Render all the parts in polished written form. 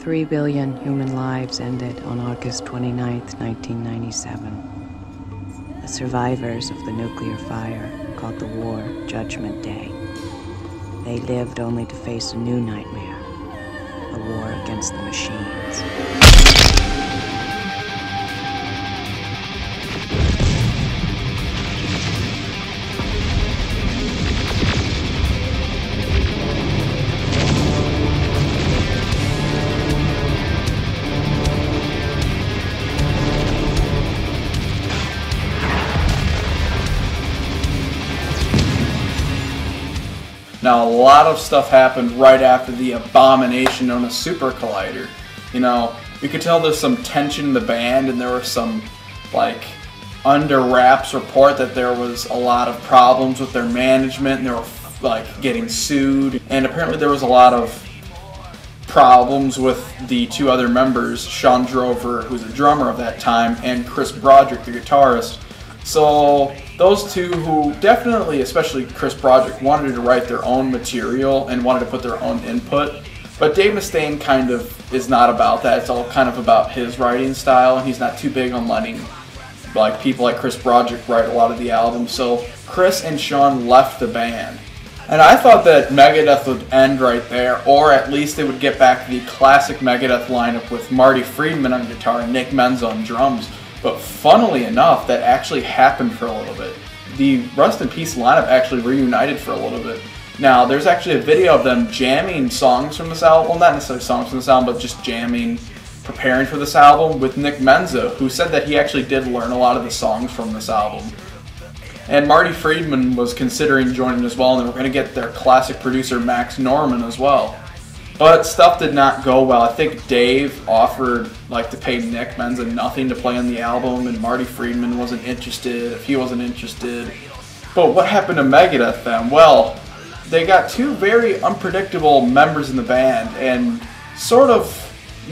3 billion human lives ended on August 29, 1997. The survivors of the nuclear fire called the war Judgment Day. They lived only to face a new nightmare, a war against the machines. Now, a lot of stuff happened right after the abomination known as Super Collider. You know, you could tell there's some tension in the band, and there was some, like, under wraps report that there was a lot of problems with their management, and they were, like, getting sued. And apparently there was a lot of problems with the two other members, Sean Drover, who's the drummer of that time, and Chris Broderick, the guitarist. So those two, who definitely, especially Chris Broderick, wanted to write their own material and wanted to put their own input. But Dave Mustaine kind of is not about that. It's all kind of about his writing style, and he's not too big on letting like people like Chris Broderick write a lot of the albums. So Chris and Sean left the band. And I thought that Megadeth would end right there, or at least they would get back to the classic Megadeth lineup with Marty Friedman on guitar and Nick Menza on drums. But funnily enough, that actually happened for a little bit. The Rust in Peace lineup actually reunited for a little bit. Now, there's actually a video of them jamming songs from this album. Well, not necessarily songs from this album, but just jamming, preparing for this album with Nick Menza, who said that he actually did learn a lot of the songs from this album. And Marty Friedman was considering joining as well, and they were going to get their classic producer Max Norman as well. But stuff did not go well. I think Dave offered to pay Nick Menza nothing to play on the album, and Marty Friedman wasn't interested. If he wasn't interested. But what happened to Megadeth then? Well, they got two very unpredictable members in the band, and sort of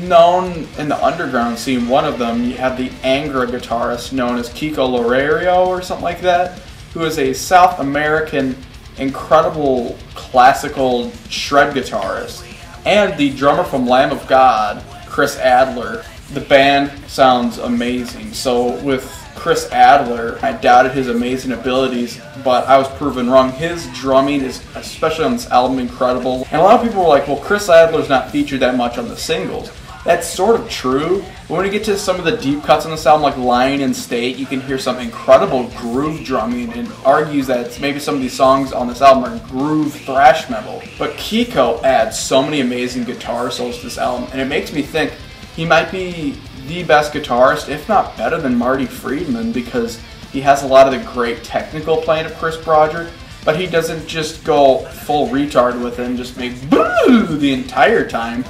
known in the underground scene. One of them, you have the Angra guitarist known as Kiko Loureiro or something like that, who is a South American incredible classical shred guitarist. And the drummer from Lamb of God, Chris Adler. The band sounds amazing. So with Chris Adler, I doubted his amazing abilities, but I was proven wrong. His drumming is, especially on this album, incredible. And a lot of people were like, well, Chris Adler's not featured that much on the singles. That's sort of true, but when you get to some of the deep cuts on this album, like Lying in State, you can hear some incredible groove drumming, and argues that maybe some of these songs on this album are groove thrash metal. But Kiko adds so many amazing guitar solos to this album, and it makes me think he might be the best guitarist, if not better than Marty Friedman, because he has a lot of the great technical playing of Chris Broderick, but he doesn't just go full retard with it and just make boo the entire time.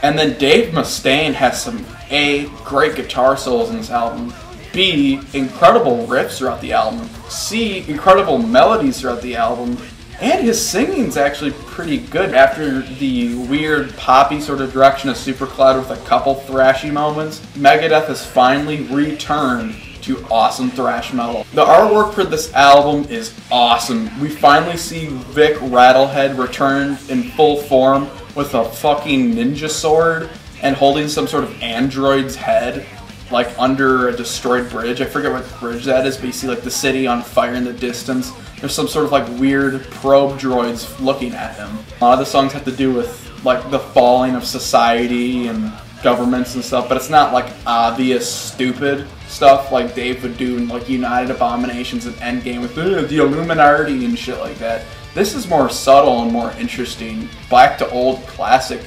And then Dave Mustaine has some A, great guitar solos in this album, B, incredible riffs throughout the album, C, incredible melodies throughout the album, and his singing's actually pretty good. After the weird poppy sort of direction of Supercloud with a couple thrashy moments, Megadeth has finally returned to awesome thrash metal. The artwork for this album is awesome. We finally see Vic Rattlehead returned in full form with a fucking ninja sword and holding some sort of android's head, like under a destroyed bridge. I forget what bridge that is, but you see like the city on fire in the distance. There's some sort of like weird probe droids looking at him. A lot of the songs have to do with like the falling of society and governments and stuff, but it's not like obvious stupid stuff like Dave would do in like United Abominations and Endgame with the Illuminati and shit like that. This is more subtle and more interesting, back to old classic,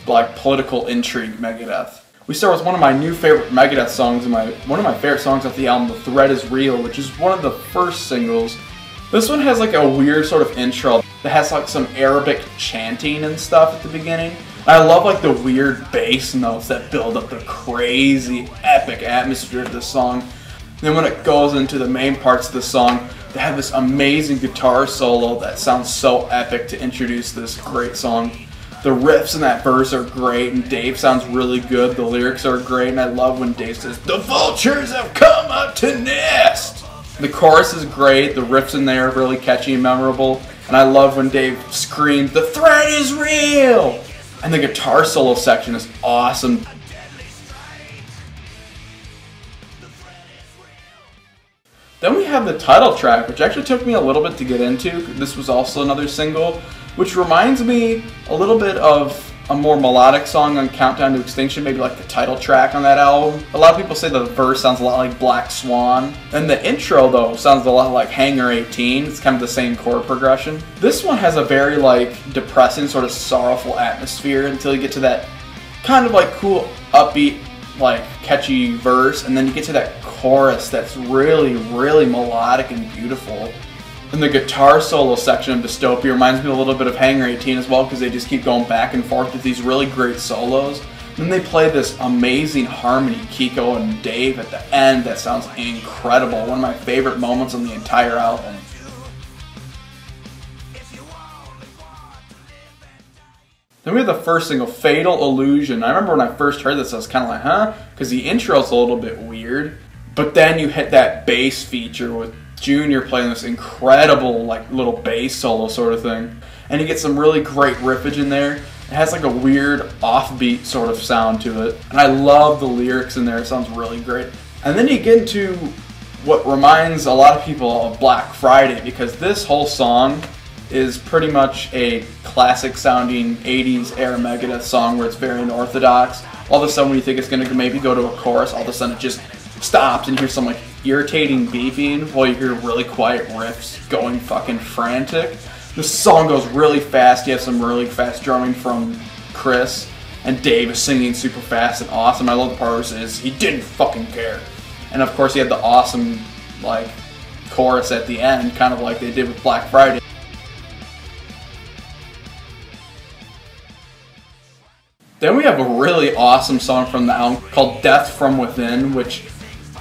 like political intrigue Megadeth. We start with one of my new favorite Megadeth songs, and one of my favorite songs off the album, The Threat Is Real, which is one of the first singles. This one has like a weird sort of intro that has like some Arabic chanting and stuff at the beginning. I love like the weird bass notes that build up the crazy epic atmosphere of this song. And then when it goes into the main parts of the song, they have this amazing guitar solo that sounds so epic to introduce this great song. The riffs in that verse are great, and Dave sounds really good. The lyrics are great, and I love when Dave says, "The vultures have come up to nest." The chorus is great, the riffs in there are really catchy and memorable, and I love when Dave screams, "The threat is real!" And the guitar solo section is awesome. Then we have the title track, which actually took me a little bit to get into. This was also another single, which reminds me a little bit of a more melodic song on Countdown to Extinction, maybe like the title track on that album. A lot of people say the verse sounds a lot like Black Swan. And the intro, though, sounds a lot like Hangar 18. It's kind of the same chord progression. This one has a very like depressing, sort of sorrowful atmosphere until you get to that kind of like cool, upbeat, like catchy verse, and then you get to that chorus that's really, really melodic and beautiful. And the guitar solo section of Dystopia reminds me a little bit of Hangar 18 as well, because they just keep going back and forth with these really great solos. And then they play this amazing harmony, Kiko and Dave, at the end that sounds incredible. One of my favorite moments on the entire album. Then we have the first single, Fatal Illusion. I remember when I first heard this, I was kind of like, huh? Because the intro's a little bit weird. But then you hit that bass feature with Junior playing this incredible like little bass solo sort of thing. And you get some really great riffage in there. It has like a weird offbeat sort of sound to it. And I love the lyrics in there. It sounds really great. And then you get into what reminds a lot of people of Black Friday, because this whole song is pretty much a classic sounding 80s era Megadeth song where it's very unorthodox. All of a sudden when you think it's going to maybe go to a chorus, all of a sudden it just stops and you hear some like irritating beeping while you hear really quiet riffs going fucking frantic. The song goes really fast. You have some really fast drumming from Chris, and Dave is singing super fast and awesome. I love the part where it says he didn't fucking care. And of course you have the awesome like chorus at the end, kind of like they did with Black Friday. Then we have a really awesome song from the album called Death From Within, which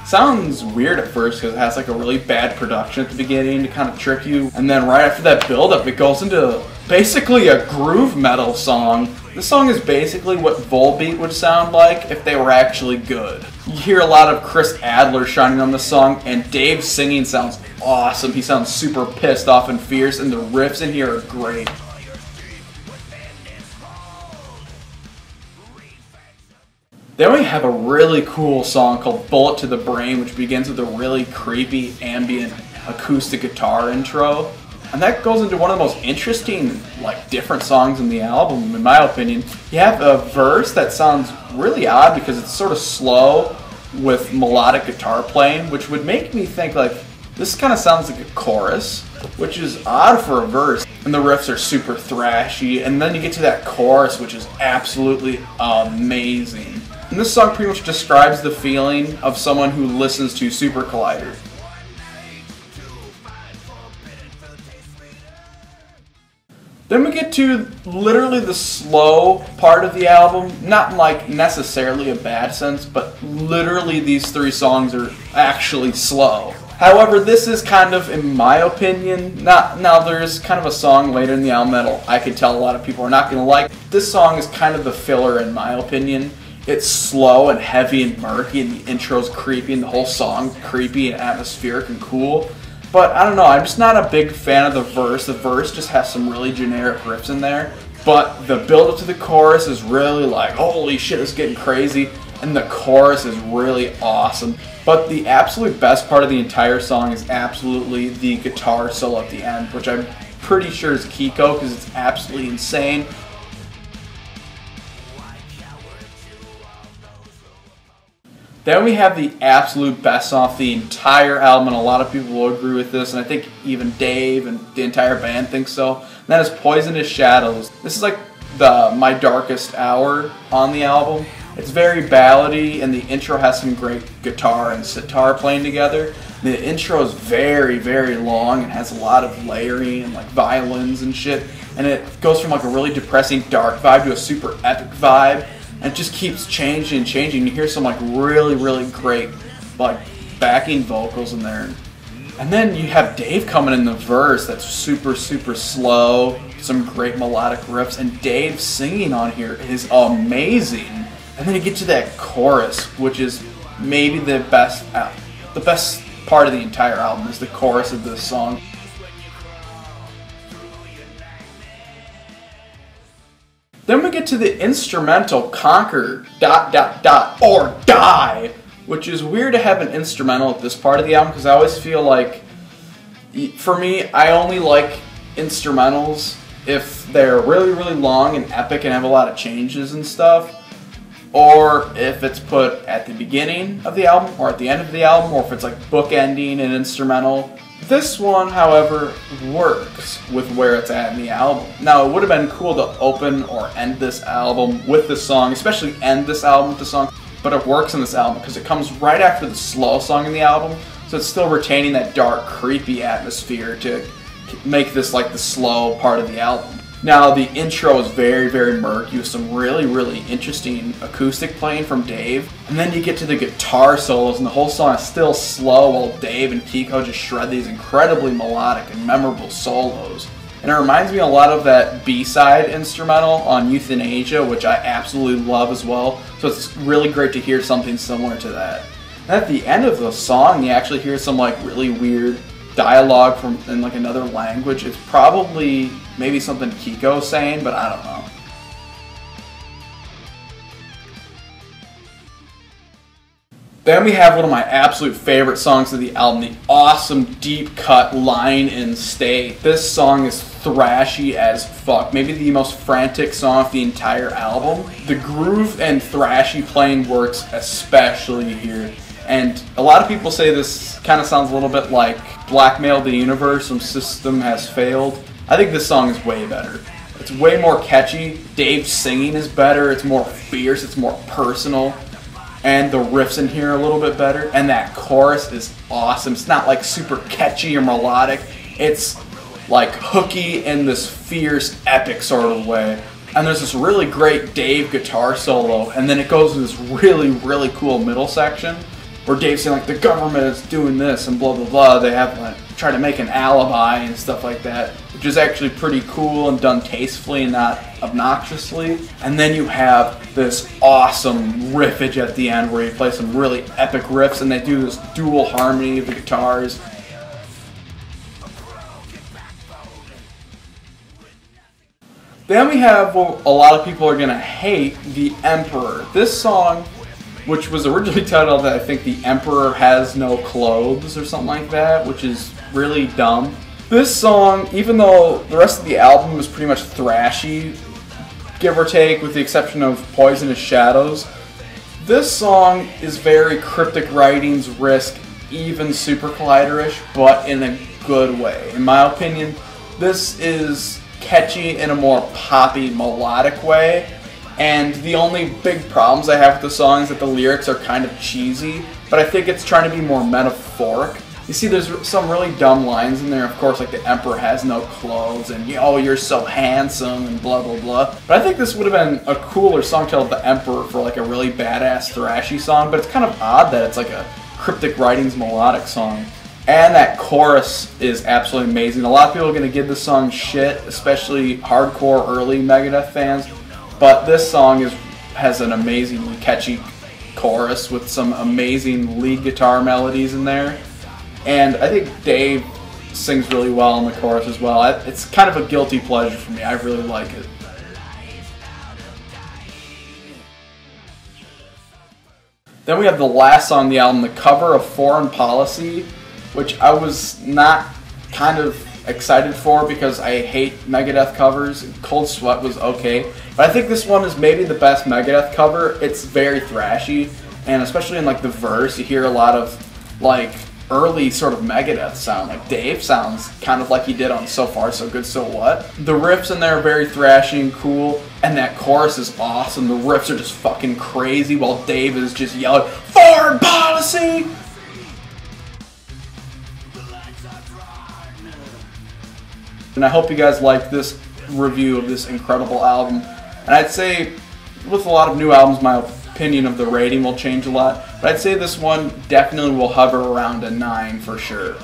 sounds weird at first because it has like a really bad production at the beginning to kind of trick you. And then right after that build-up, it goes into basically a groove metal song. This song is basically what Volbeat would sound like if they were actually good. You hear a lot of Chris Adler shining on the song, and Dave's singing sounds awesome. He sounds super pissed off and fierce, and the riffs in here are great. Then we have a really cool song called Bullet to the Brain, which begins with a really creepy ambient acoustic guitar intro. And that goes into one of the most interesting, like, different songs in the album, in my opinion. You have a verse that sounds really odd because it's sort of slow with melodic guitar playing, which would make me think, like, this kind of sounds like a chorus, which is odd for a verse. And the riffs are super thrashy, and then you get to that chorus, which is absolutely amazing. And this song pretty much describes the feeling of someone who listens to Super Collider. Then we get to literally the slow part of the album, not like necessarily a bad sense, but literally these three songs are actually slow. However, this is kind of, in my opinion, now there's kind of a song later in the album that I could tell a lot of people are not going to like. This song is kind of the filler in my opinion. It's slow and heavy and murky, and the intro's creepy, and the whole song's creepy and atmospheric and cool. But I don't know, I'm just not a big fan of the verse. The verse just has some really generic riffs in there. But the build-up to the chorus is really like, holy shit, it's getting crazy. And the chorus is really awesome. But the absolute best part of the entire song is absolutely the guitar solo at the end, which I'm pretty sure is Kiko because it's absolutely insane. Then we have the absolute best song off the entire album, and a lot of people will agree with this, and I think even Dave and the entire band think so. And that is Poisonous Shadows. This is like my darkest hour on the album. It's very ballady, and the intro has some great guitar and sitar playing together. The intro is very, very long and has a lot of layering and like violins and shit. And it goes from like a really depressing dark vibe to a super epic vibe. And it just keeps changing and changing. You hear some like really, really great like backing vocals in there. And then you have Dave coming in the verse that's super, super slow. Some great melodic riffs. And Dave singing on here is amazing. And then you get to that chorus, which is maybe the best part of the entire album is the chorus of this song. Then we get to the instrumental Conquer ... or Die, which is weird to have an instrumental at this part of the album because I always feel like, for me, I only like instrumentals if they're really, really long and epic and have a lot of changes and stuff, or if it's put at the beginning of the album or at the end of the album, or if it's like bookending an instrumental. This one, however, works with where it's at in the album. Now, it would have been cool to open or end this album with this song, especially end this album with the song, but it works in this album because it comes right after the slow song in the album, so it's still retaining that dark, creepy atmosphere to make this like the slow part of the album. Now, the intro is very, very murky with some really, really interesting acoustic playing from Dave. And then you get to the guitar solos, and the whole song is still slow while Dave and Kiko just shred these incredibly melodic and memorable solos. And it reminds me a lot of that B-side instrumental on Euthanasia, which I absolutely love as well. So it's really great to hear something similar to that. And at the end of the song, you actually hear some like really weird dialogue from in like another language. It's probably maybe something Kiko's saying, but I don't know. Then we have one of my absolute favorite songs of the album, the awesome deep cut Line and Stay. This song is thrashy as fuck, maybe the most frantic song of the entire album. The groove and thrashy playing works especially here. And a lot of people say this kind of sounds a little bit like Blackmail the Universe from System Has Failed. I think this song is way better. It's way more catchy. Dave's singing is better. It's more fierce. It's more personal. And the riffs in here are a little bit better. And that chorus is awesome. It's not like super catchy or melodic. It's like hooky in this fierce, epic sort of way. And there's this really great Dave guitar solo. And then it goes to this really, really cool middle section where Dave's saying like the government is doing this and blah blah blah. They have like try to make an alibi and stuff like that, which is actually pretty cool and done tastefully and not obnoxiously. And then you have this awesome riffage at the end where you play some really epic riffs and they do this dual harmony of the guitars. Then we have what a lot of people are gonna hate, The Emperor. This song, which was originally titled, I think, The Emperor Has No Clothes or something like that, which is really dumb. This song, even though the rest of the album is pretty much thrashy, give or take, with the exception of Poisonous Shadows, this song is very Cryptic Writings, Risk, even Super Collider-ish, but in a good way. In my opinion, this is catchy in a more poppy, melodic way. And the only big problems I have with the song is that the lyrics are kind of cheesy, but I think it's trying to be more metaphoric. You see, there's some really dumb lines in there, of course, like the Emperor has no clothes, and oh, you're so handsome, and blah, blah, blah. But I think this would have been a cooler song titled The Emperor for like a really badass, thrashy song, but it's kind of odd that it's like a Cryptic Writings melodic song. And that chorus is absolutely amazing. A lot of people are going to give this song shit, especially hardcore early Megadeth fans. But this song has an amazingly catchy chorus with some amazing lead guitar melodies in there. And I think Dave sings really well in the chorus as well. It's kind of a guilty pleasure for me. I really like it. Then we have the last song on the album, the cover of Foreign Policy, which I was not kind of excited for because I hate Megadeth covers. Cold Sweat was okay, but I think this one is maybe the best Megadeth cover. It's very thrashy, and especially in like the verse, you hear a lot of like early sort of Megadeth sound. Like Dave sounds kind of like he did on So Far So Good So What. The riffs in there are very thrashy and cool, and that chorus is awesome. The riffs are just fucking crazy while Dave is just yelling, "Foreign Policy!" And I hope you guys liked this review of this incredible album. And I'd say, with a lot of new albums, my opinion of the rating will change a lot. But I'd say this one definitely will hover around a 9 for sure.